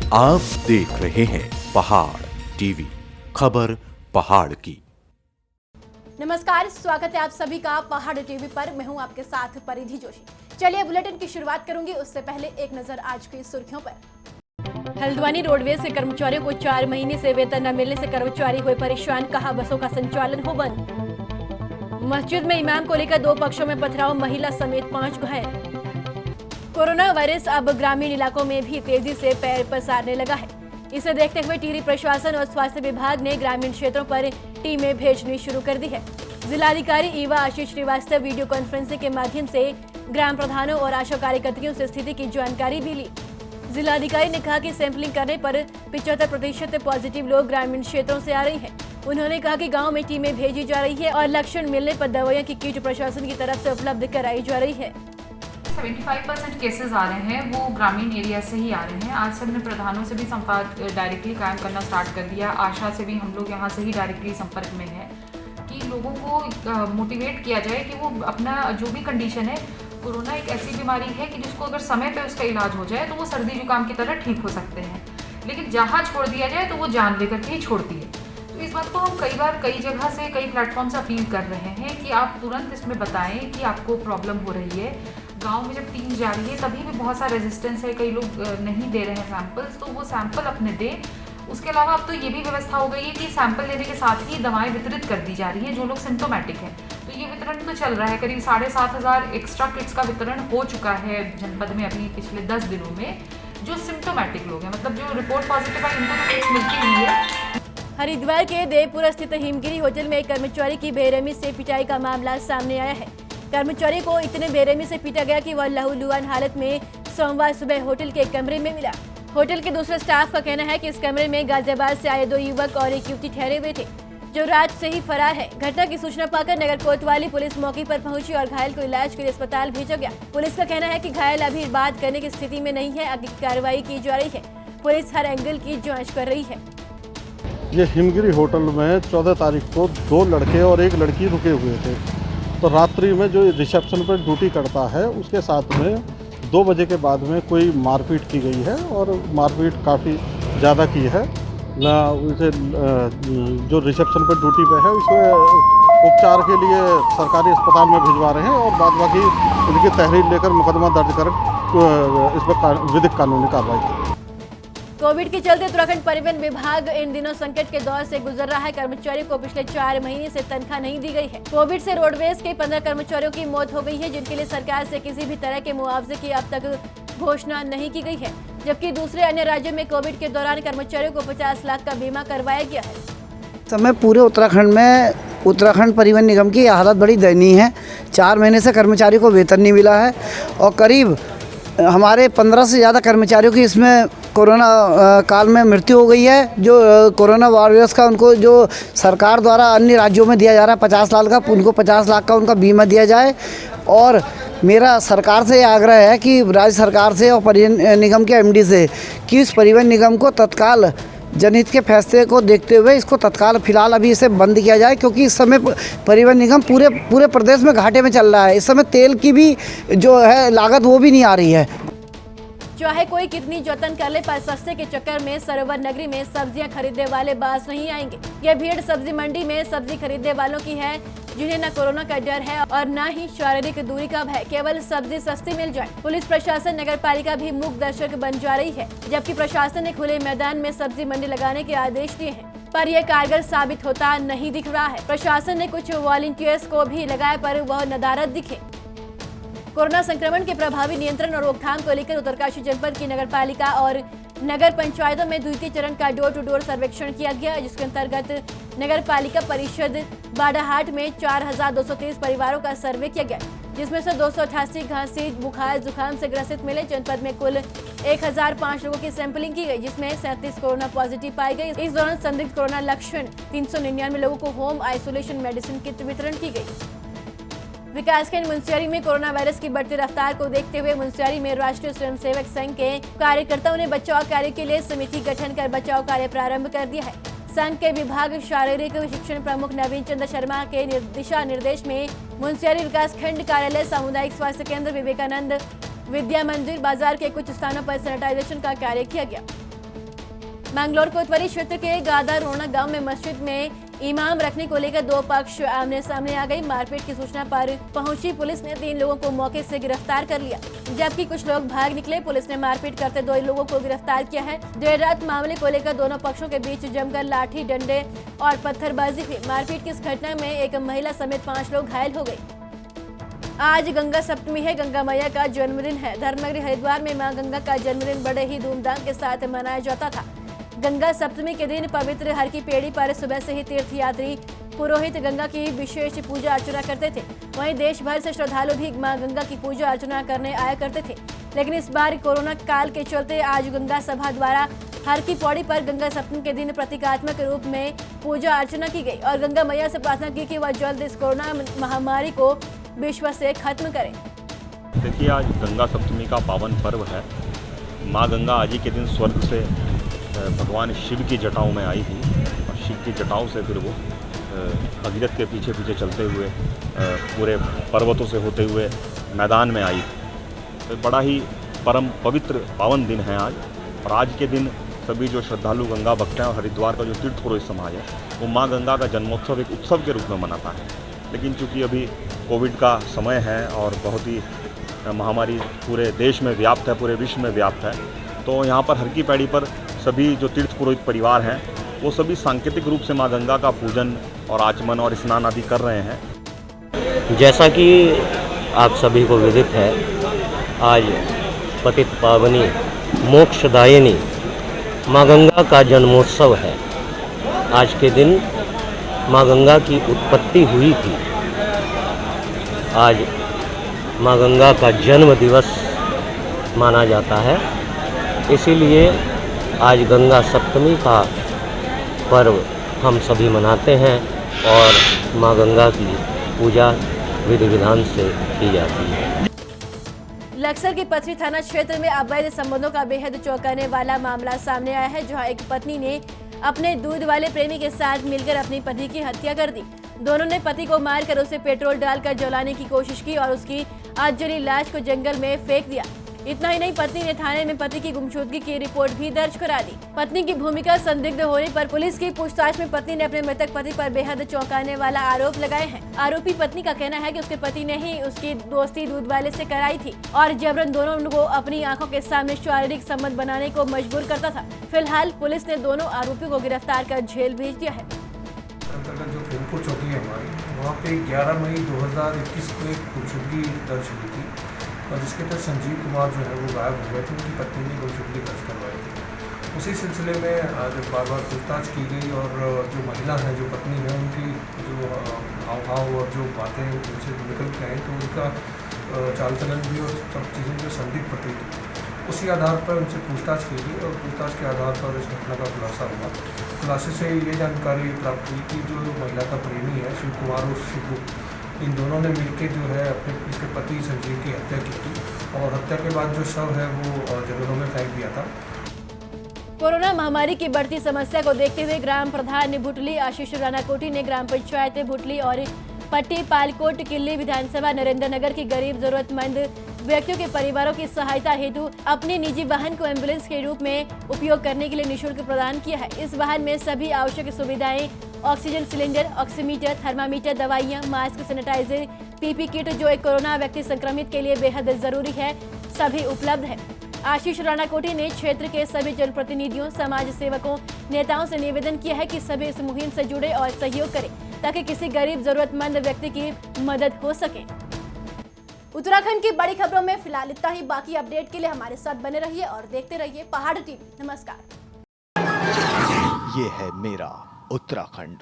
आप देख रहे हैं पहाड़ टीवी, खबर पहाड़ की। नमस्कार, स्वागत है आप सभी का पहाड़ टीवी पर। मैं हूं आपके साथ परिधि जोशी। चलिए बुलेटिन की शुरुआत करूंगी, उससे पहले एक नजर आज की सुर्खियों पर। हल्द्वानी रोडवेज के कर्मचारियों को 4 महीने से वेतन न मिलने से कर्मचारी हुए परेशान, कहा बसों का संचालन हो बंद। मस्जिद में इमाम को लेकर 2 पक्षों में पथराव, महिला समेत 5 घायल। कोरोना वायरस अब ग्रामीण इलाकों में भी तेजी से पैर पसारने लगा है। इसे देखते हुए टिहरी प्रशासन और स्वास्थ्य विभाग ने ग्रामीण क्षेत्रों पर टीमें भेजनी शुरू कर दी है। जिलाधिकारी ईवा आशीष श्रीवास्तव वीडियो कॉन्फ्रेंसिंग के माध्यम से ग्राम प्रधानों और आशा कार्यकर्तियों से स्थिति की जानकारी भी ली। जिलाधिकारी ने कहा कि सैंपलिंग करने पर 75% पॉजिटिव लोग ग्रामीण क्षेत्रों से आ रही हैं। उन्होंने कहा कि गाँव में टीमें भेजी जा रही है और लक्षण मिलने पर दवाइयाँ की किट प्रशासन की तरफ से उपलब्ध कराई जा रही है। 75% केसेस आ रहे हैं वो ग्रामीण एरिया से ही आ रहे हैं। आज से हमने प्रधानों से भी संपर्क डायरेक्टली कायम करना स्टार्ट कर दिया। आशा से भी हम लोग यहाँ से ही डायरेक्टली संपर्क में हैं कि लोगों को मोटिवेट किया जाए कि वो अपना जो भी कंडीशन है, कोरोना एक ऐसी बीमारी है कि जिसको अगर समय पे उसका इलाज हो जाए तो वो सर्दी जुकाम की तरह ठीक हो सकते हैं, लेकिन जहाँ छोड़ दिया जाए तो वो जान लेकर के ही छोड़ती है। तो इस बात को हम कई बार कई जगह से कई प्लेटफॉर्म से अपील कर रहे हैं कि आप तुरंत इसमें बताएं कि आपको प्रॉब्लम हो रही है। गांव में जब टीम जा रही है तभी भी बहुत सारा रेजिस्टेंस है, कई लोग नहीं दे रहे हैं सैंपल्स, तो वो सैंपल अपने दें। उसके अलावा अब तो ये भी व्यवस्था हो गई है कि सैंपल लेने के साथ ही दवाएं वितरित कर दी जा रही हैं जो लोग सिम्टोमेटिक हैं। तो ये वितरण तो चल रहा है, करीब 7,500 एक्स्ट्रा किट्स का वितरण हो चुका है जनपद में अभी पिछले 10 दिनों में। जो सिम्टोमेटिक लोग हैं, मतलब जो रिपोर्ट पॉजिटिव है, इनको तो किट्स मिलती हुई है। हरिद्वार के देवपुरा स्थित हिमगिरी होटल में एक कर्मचारी की बेरहमी से पिटाई का मामला सामने आया है। कर्मचारी को इतने बेरहमी से पीटा गया कि वह लहूलुहान हालत में सोमवार सुबह होटल के कमरे में मिला। होटल के दूसरे स्टाफ का कहना है कि इस कमरे में गाजियाबाद से आए 2 युवक और एक युवती ठहरे हुए थे जो रात से ही फरार है। घटना की सूचना पाकर नगर कोतवाली पुलिस मौके पर पहुंची और घायल को इलाज के लिए अस्पताल भेजा गया। पुलिस का कहना है कि घायल अभी बात करने की स्थिति में नहीं है। आगे की कार्रवाई की जा रही है। पुलिस हर एंगल की जाँच कर रही है। ये हिमगिरी होटल में 14 तारीख को 2 लड़के और 1 लड़की रुके हुए थे। तो रात्रि में जो रिसेप्शन पर ड्यूटी करता है उसके साथ में 2 बजे के बाद में कोई मारपीट की गई है और मारपीट काफ़ी ज़्यादा की है। उसे जो रिसेप्शन पर ड्यूटी पे है उसको उपचार के लिए सरकारी अस्पताल में भिजवा रहे हैं और बाद बाकी उनकी तहरीर लेकर मुकदमा दर्ज कर इस पर विधिक कानूनी कार्रवाई की। कोविड के चलते उत्तराखंड परिवहन विभाग इन दिनों संकट के दौर से गुजर रहा है। कर्मचारियों को पिछले 4 महीने से तनख्वाह नहीं दी गई है। कोविड से रोडवेज के 15 कर्मचारियों की मौत हो गई है, जिनके लिए सरकार से किसी भी तरह के मुआवजे की अब तक घोषणा नहीं की गई है। जबकि दूसरे अन्य राज्यों में कोविड के दौरान कर्मचारियों को 50 लाख का बीमा करवाया गया है। समय पूरे उत्तराखंड में उत्तराखंड परिवहन निगम की हालत बड़ी दयनीय है। 4 महीने से कर्मचारी को वेतन नहीं मिला है और करीब हमारे 15 से ज़्यादा कर्मचारियों की इसमें कोरोना काल में मृत्यु हो गई है। जो कोरोना वायरस का उनको जो सरकार द्वारा अन्य राज्यों में दिया जा रहा है 50 लाख का, उनको 50 लाख का उनका बीमा दिया जाए। और मेरा सरकार से आग्रह है कि राज्य सरकार से और परिवहन निगम के एमडी से कि इस परिवहन निगम को तत्काल जनहित के फैसले को देखते हुए इसको तत्काल फिलहाल अभी इसे बंद किया जाए, क्योंकि इस समय परिवहन निगम पूरे प्रदेश में घाटे में चल रहा है। इस समय तेल की भी जो है लागत वो भी नहीं आ रही है। चाहे कोई कितनी जतन कर ले, पर सस्ते के चक्कर में सरोवर नगरी में सब्जियां खरीदने वाले बाज नहीं आएंगे। यह भीड़ सब्जी मंडी में सब्जी खरीदने वालों की है, जिन्हें न कोरोना का डर है और न ही शारीरिक दूरी का भय, केवल सब्जी सस्ती मिल जाए। पुलिस प्रशासन, नगर पालिका भी मूक दर्शक बन जा रही है, जबकि प्रशासन ने खुले मैदान में सब्जी मंडी लगाने के आदेश दिए हैं, पर यह कारगर साबित होता नहीं दिख रहा है। प्रशासन ने कुछ वॉलंटियर्स को भी लगाया, पर वह नदारद दिखे। कोरोना संक्रमण के प्रभावी नियंत्रण और रोकथाम को लेकर उत्तरकाशी जनपद की नगर पालिका और नगर पंचायतों में द्वितीय चरण का डोर टू डोर सर्वेक्षण किया गया, जिसके अंतर्गत नगर पालिका परिषद बाडाहाट में 4,223 परिवारों का सर्वे किया गया, जिसमें से 288 खांसी, बुखार, जुकाम से ग्रसित मिले। जनपद में कुल 1,005 लोगों की सैंपलिंग की गई, जिसमें 37 कोरोना पॉजिटिव पाई गई। इस दौरान संदिग्ध कोरोना लक्षण 399 लोगों को होम आइसोलेशन मेडिसिन किट वितरण की गई। विकासखंड मुंशियारी में कोरोना वायरस की बढ़ती रफ्तार को देखते हुए मुंशियारी में राष्ट्रीय स्वयंसेवक संघ के कार्यकर्ताओं ने बचाव कार्य के लिए समिति गठन कर बचाव कार्य प्रारंभ कर दिया है। संघ के विभाग शारीरिक शिक्षण प्रमुख नवीन चंद्र शर्मा के दिशा निर्देश में मुंशियारी विकासखंड कार्यालय, सामुदायिक स्वास्थ्य केंद्र, विवेकानंद विद्या मंदिर, बाजार के कुछ स्थानों पर सैनिटाइजेशन का कार्य किया गया। मैंगलोर कोतवाली क्षेत्र के गादा रोना गांव में मस्जिद में इमाम रखने को लेकर दो पक्ष आमने सामने आ गई। मारपीट की सूचना पर पहुंची पुलिस ने 3 लोगों को मौके से गिरफ्तार कर लिया, जबकि कुछ लोग भाग निकले। पुलिस ने मारपीट करते 2 लोगों को गिरफ्तार किया है। देर रात मामले को लेकर दोनों पक्षों के बीच जमकर लाठी डंडे और पत्थरबाजी हुई। मारपीट की इस घटना में एक महिला समेत 5 लोग घायल हो गए। आज गंगा सप्तमी है, गंगा मैया का जन्मदिन है। धर्मनगरी हरिद्वार में मां गंगा का जन्मदिन बड़े ही धूमधाम के साथ मनाया जाता था। गंगा सप्तमी के दिन पवित्र हर की पेड़ी पर सुबह से ही तीर्थयात्री पुरोहित गंगा की विशेष पूजा अर्चना करते थे। वहीं देश भर से श्रद्धालु भी मां गंगा की पूजा अर्चना करने आया करते थे, लेकिन इस बार कोरोना काल के चलते आज गंगा सभा द्वारा हर की पौड़ी पर गंगा सप्तमी के दिन प्रतीकात्मक रूप में पूजा अर्चना की गई और गंगा मैया से प्रार्थना की कि वह जल्द इस कोरोना महामारी को विश्व से खत्म करें। देखिए, आज गंगा सप्तमी का पावन पर्व है। माँ गंगा आज ही के दिन स्वर्ग से भगवान शिव की जटाओं में आई थी और शिव की जटाओं से फिर वो भगीरथ के पीछे पीछे चलते हुए पूरे पर्वतों से होते हुए मैदान में आई। तो बड़ा ही परम पवित्र पावन दिन है आज। और आज के दिन सभी जो श्रद्धालु गंगा भक्त हैं और हरिद्वार का जो तीर्थ पुरोहित समाज है वो माँ गंगा का जन्मोत्सव एक उत्सव के रूप में मनाता है। लेकिन चूँकि अभी कोविड का समय है और बहुत ही महामारी पूरे देश में व्याप्त है, पूरे विश्व में व्याप्त है, तो यहाँ पर हर की पैड़ी पर सभी जो तीर्थ पुरोहित परिवार हैं वो सभी सांकेतिक रूप से माँ गंगा का पूजन और आचमन और स्नान आदि कर रहे हैं। जैसा कि आप सभी को विदित है, आज पतित पावनी मोक्षदायिनी माँ गंगा का जन्मोत्सव है। आज के दिन माँ गंगा की उत्पत्ति हुई थी। आज माँ गंगा का जन्म दिवस माना जाता है, इसीलिए आज गंगा सप्तमी का पर्व हम सभी मनाते हैं और माँ गंगा की पूजा विधि विधान से की जाती है। लक्सर के पथरी थाना क्षेत्र में अवैध संबंधों का बेहद चौंकाने वाला मामला सामने आया है, जहां एक पत्नी ने अपने दूध वाले प्रेमी के साथ मिलकर अपनी पति की हत्या कर दी। दोनों ने पति को मारकर उसे पेट्रोल डालकर जलाने की कोशिश की और उसकी आधजली लाश को जंगल में फेंक दिया। इतना ही नहीं, पत्नी ने थाने में पति की गुमशुदगी की रिपोर्ट भी दर्ज करा दी। पत्नी की भूमिका संदिग्ध होने पर पुलिस की पूछताछ में पत्नी ने अपने मृतक पति पर बेहद चौंकाने वाला आरोप लगाए हैं। आरोपी पत्नी का कहना है कि उसके पति ने ही उसकी दोस्ती दूध वाले से कराई थी और जबरन दोनों को अपनी आंखों के सामने शारीरिक संबंध बनाने को मजबूर करता था। फिलहाल पुलिस ने दोनों आरोपियों को गिरफ्तार कर जेल भेज दिया है। अंतर्गत जो प्रेमपुर चौकी है हमारी, वहाँ पे 11 मई 2021 को एक गुमशुदगी दर्ज हुई थी और जिसके तहत संजीव कुमार जो है वो गायब हो गए थे। उनकी पत्नी ने गुमशुदगी दर्ज करवाई थी। उसी सिलसिले में आज बार बार पूछताछ की गई और जो महिला है, जो पत्नी है, उनकी जो हाव भाव और जो बातें उनसे निकल के आई तो उनका चाल चलन भी और सब चीज़ें जो संदिग्ध प्रतीत, उसी आधार पर उनसे पूछताछ की गई और पूछताछ के आधार पर इस घटना का खुलासा हुआ। खुलासे से ये जानकारी प्राप्त हुई कि जो महिला का प्रेमी है शिव कुमार और शिबू, इन दोनों ने मिलकर जो है अपने इसके पति संजीव की हत्या की थी और हत्या के बाद जो शव है वो जंगलों में फेंक दिया था। कोरोना महामारी की बढ़ती समस्या को देखते हुए ग्राम प्रधान भुटली आशीष राणाकोटी ने ग्राम पंचायत भुटली और पट्टी पालकोट किल्ली विधानसभा नरेंद्र नगर की गरीब जरूरतमंद व्यक्तियों के परिवारों की सहायता हेतु अपने निजी वाहन को एम्बुलेंस के रूप में उपयोग करने के लिए निःशुल्क प्रदान किया है। इस वाहन में सभी आवश्यक सुविधाएं, ऑक्सीजन सिलेंडर, ऑक्सीमीटर, थर्मामीटर, दवाइयां, मास्क, सैनिटाइजर, पीपी किट जो एक कोरोना व्यक्ति संक्रमित के लिए बेहद जरूरी है, सभी उपलब्ध है। आशीष राणाकोटी ने क्षेत्र के सभी जनप्रतिनिधियों, समाज सेवकों, नेताओं से निवेदन किया है कि सभी इस मुहिम से जुड़े और सहयोग करें ताकि किसी गरीब जरूरतमंद व्यक्ति की मदद हो सके। उत्तराखंड की बड़ी खबरों में फिलहाल इतना ही। बाकी अपडेट के लिए हमारे साथ बने रहिए और देखते रहिए पहाड़ टीवी। नमस्कार। ये है मेरा उत्तराखंड।